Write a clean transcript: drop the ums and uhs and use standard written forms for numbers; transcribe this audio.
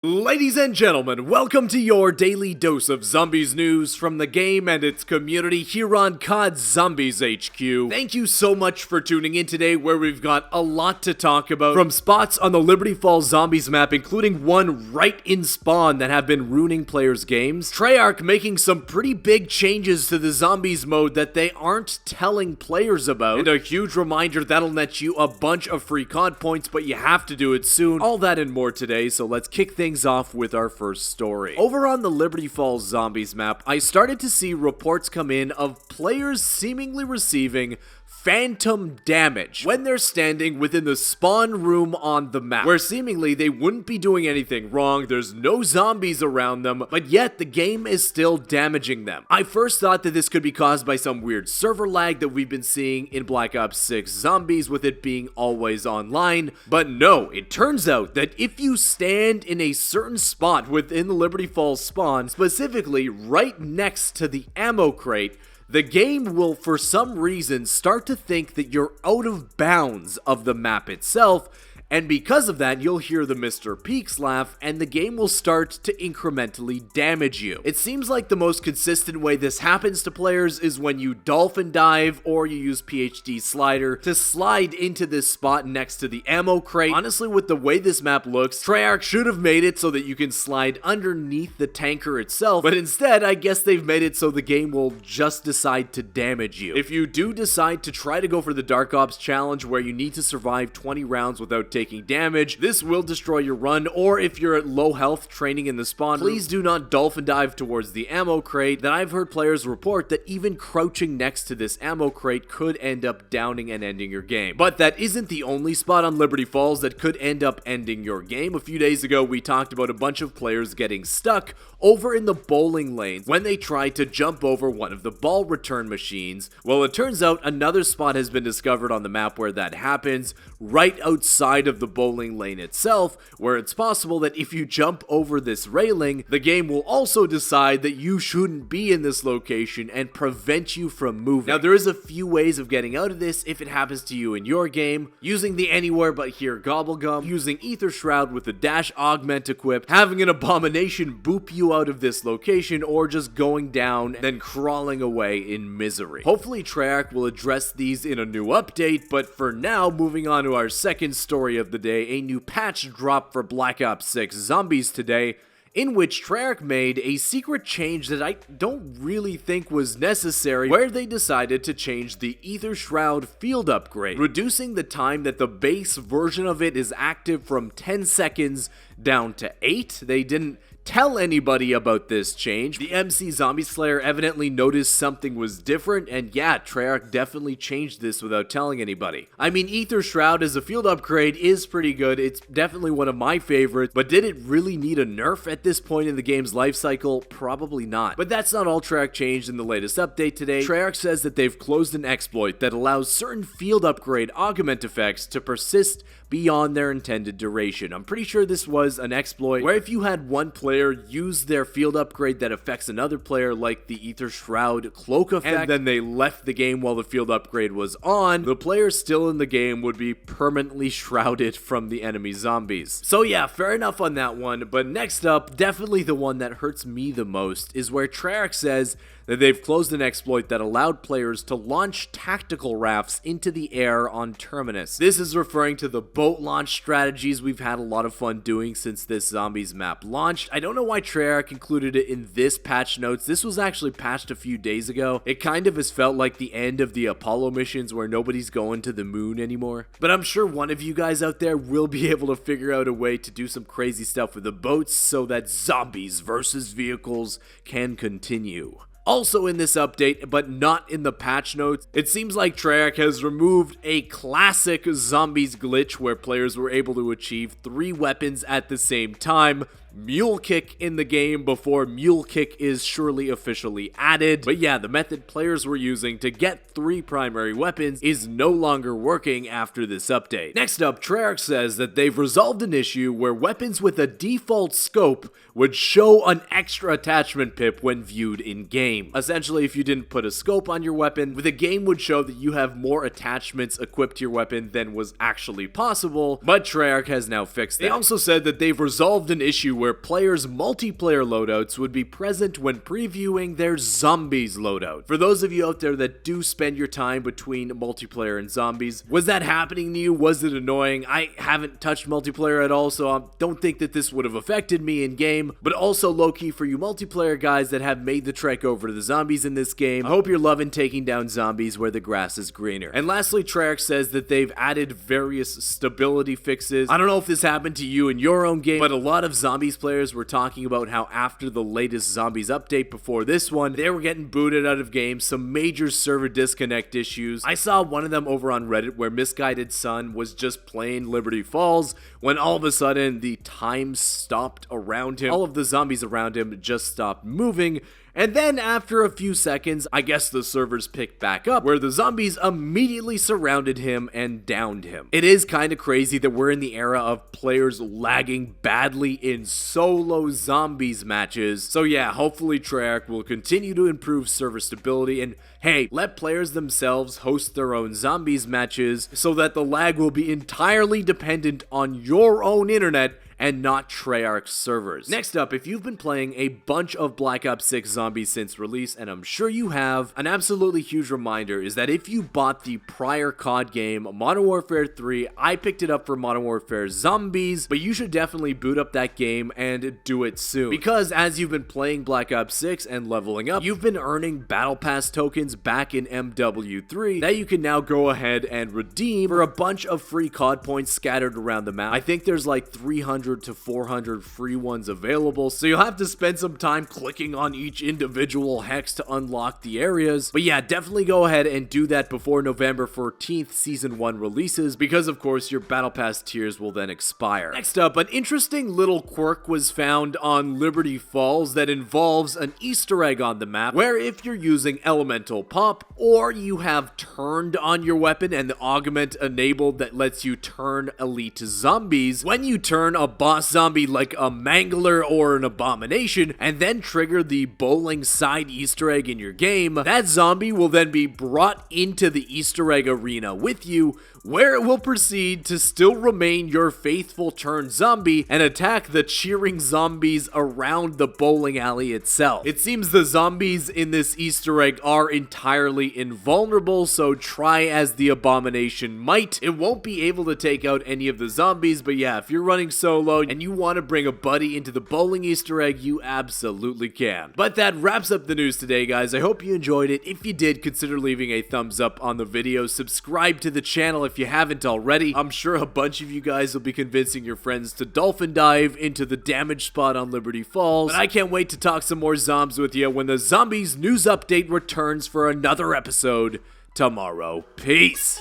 Ladies and gentlemen, welcome to your daily dose of zombies news from the game and its community here on COD Zombies HQ. Thank you so much for tuning in today, where we've got a lot to talk about, from spots on the Liberty Falls Zombies map, including one right in spawn that have been ruining players' games, Treyarch making some pretty big changes to the zombies mode that they aren't telling players about, and a huge reminder that'll net you a bunch of free COD points, but you have to do it soon. All that and more today, so let's kick things off with our first story. Over on the Liberty Falls Zombies map, I started to see reports come in of players seemingly receiving phantom damage when they're standing within the spawn room on the map, where seemingly they wouldn't be doing anything wrong, there's no zombies around them, but yet the game is still damaging them. I first thought that this could be caused by some weird server lag that we've been seeing in Black Ops 6 Zombies, with it being always online, but no, it turns out that if you stand in a certain spot within the Liberty Falls spawn, specifically right next to the ammo crate, the game will, for some reason, start to think that you're out of bounds of the map itself, and because of that, you'll hear the Mr. Peaks laugh, and the game will start to incrementally damage you. It seems like the most consistent way this happens to players is when you dolphin dive, or you use PhD slider to slide into this spot next to the ammo crate. Honestly, with the way this map looks, Treyarch should have made it so that you can slide underneath the tanker itself, but instead, I guess they've made it so the game will just decide to damage you. If you do decide to try to go for the Dark Ops challenge, where you need to survive 20 rounds without taking damage, this will destroy your run, or if you're at low health training in the spawn, please do not dolphin dive towards the ammo crate. That I've heard players report that even crouching next to this ammo crate could end up downing and ending your game. But that isn't the only spot on Liberty Falls that could end up ending your game. A few days ago, we talked about a bunch of players getting stuck over in the bowling lanes when they tried to jump over one of the ball return machines. Well, it turns out another spot has been discovered on the map where that happens, right outside of the bowling lane itself, where it's possible that if you jump over this railing, the game will also decide that you shouldn't be in this location and prevent you from moving. Now, there is a few ways of getting out of this if it happens to you in your game: using the Anywhere But Here Gobblegum, using Ether Shroud with the Dash Augment equipped, having an Abomination boop you out of this location, or just going down then crawling away in misery. Hopefully Treyarch will address these in a new update, but for now, moving on to our second story of the day, a new patch dropped for Black Ops 6 Zombies today, in which Treyarch made a secret change that I don't really think was necessary, where they decided to change the Ether Shroud field upgrade, reducing the time that the base version of it is active from 10 seconds down to 8. They didn't tell anybody about this change. The MC Zombie Slayer evidently noticed something was different, and yeah, Treyarch definitely changed this without telling anybody. I mean, Ether Shroud as a field upgrade is pretty good. It's definitely one of my favorites, but did it really need a nerf at this point in the game's life cycle? Probably not. But that's not all Treyarch changed in the latest update today. Treyarch says that they've closed an exploit that allows certain field upgrade augment effects to persist beyond their intended duration. I'm pretty sure this was an exploit where if you had one player use their field upgrade that affects another player, like the Ether Shroud cloak effect, and then they left the game while the field upgrade was on, the player still in the game would be permanently shrouded from the enemy zombies. So yeah, fair enough on that one, but next up, definitely the one that hurts me the most, is where Treyarch says that they've closed an exploit that allowed players to launch tactical rafts into the air on Terminus. This is referring to the boat launch strategies we've had a lot of fun doing since this Zombies map launched. I don't know why Treyarch included it in this patch notes. This was actually patched a few days ago. It kind of has felt like the end of the Apollo missions where nobody's going to the moon anymore. But I'm sure one of you guys out there will be able to figure out a way to do some crazy stuff with the boats so that zombies versus vehicles can continue. Also in this update, but not in the patch notes, it seems like Treyarch has removed a classic Zombies glitch where players were able to achieve 3 weapons at the same time. Mule Kick in the game before Mule Kick is surely officially added. But yeah, the method players were using to get 3 primary weapons is no longer working after this update. Next up, Treyarch says that they've resolved an issue where weapons with a default scope would show an extra attachment pip when viewed in game. Essentially, if you didn't put a scope on your weapon, the game would show that you have more attachments equipped to your weapon than was actually possible, but Treyarch has now fixed that. They also said that they've resolved an issue where players' multiplayer loadouts would be present when previewing their zombies loadout. For those of you out there that do spend your time between multiplayer and zombies, was that happening to you? Was it annoying? I haven't touched multiplayer at all, so I don't think that this would have affected me in game, but also low-key for you multiplayer guys that have made the trek over to the zombies in this game, I hope you're loving taking down zombies where the grass is greener. And lastly, TREYARCH'S says that they've added various stability fixes. I don't know if this happened to you in your own game, but a lot of zombies players were talking about how after the latest zombies update before this one, they were getting booted out of games, some major server disconnect issues. I saw one of them over on Reddit where Misguided Son was just playing Liberty Falls when all of a sudden the time stopped around him. All of the zombies around him just stopped moving. And then after a few seconds, I guess the servers picked back up, where the zombies immediately surrounded him and downed him. It is kind of crazy that we're in the era of players lagging badly in solo zombies matches. So yeah, hopefully TREYARCH will continue to improve server stability, and hey, let players themselves host their own zombies matches so that the lag will be entirely dependent on your own internet and not TREYARCH'S servers. Next up, if you've been playing a bunch of Black Ops 6 zombies since release, and I'm sure you have, an absolutely huge reminder is that if you bought the prior COD game, Modern Warfare 3, I picked it up for Modern Warfare Zombies, but you should definitely boot up that game and do it soon. Because as you've been playing Black Ops 6 and leveling up, you've been earning Battle Pass tokens back in MW3 that you can now go ahead and redeem for a bunch of free COD points scattered around the map. I think there's like 300 to 400 free ones available, so you'll have to spend some time clicking on each individual hex to unlock the areas. But yeah, definitely go ahead and do that before November 14th Season 1 releases, because of course your Battle Pass tiers will then expire. Next up, an interesting little quirk was found on Liberty Falls that involves an Easter egg on the map, where if you're using Elemental Pop, or you have turned on your weapon and the augment enabled that lets you turn elite zombies, when you turn a boss zombie like a Mangler or an Abomination, and then trigger the bowling side Easter egg in your game, that zombie will then be brought into the Easter egg arena with you, where it will proceed to still remain your faithful turned zombie and attack the cheering zombies around the bowling alley itself. It seems the zombies in this Easter egg are entirely invulnerable, so try as the Abomination might, it won't be able to take out any of the zombies. But yeah, if you're running solo and you want to bring a buddy into the bowling Easter egg, you absolutely can. But that wraps up the news today, guys. I hope you enjoyed it. If you did, consider leaving a thumbs up on the video, subscribe to the channel if you haven't already. I'm sure a bunch of you guys will be convincing your friends to dolphin dive into the damage spot on Liberty Falls, but I can't wait to talk some more zombs with you when the Zombies news update returns for another episode tomorrow. Peace!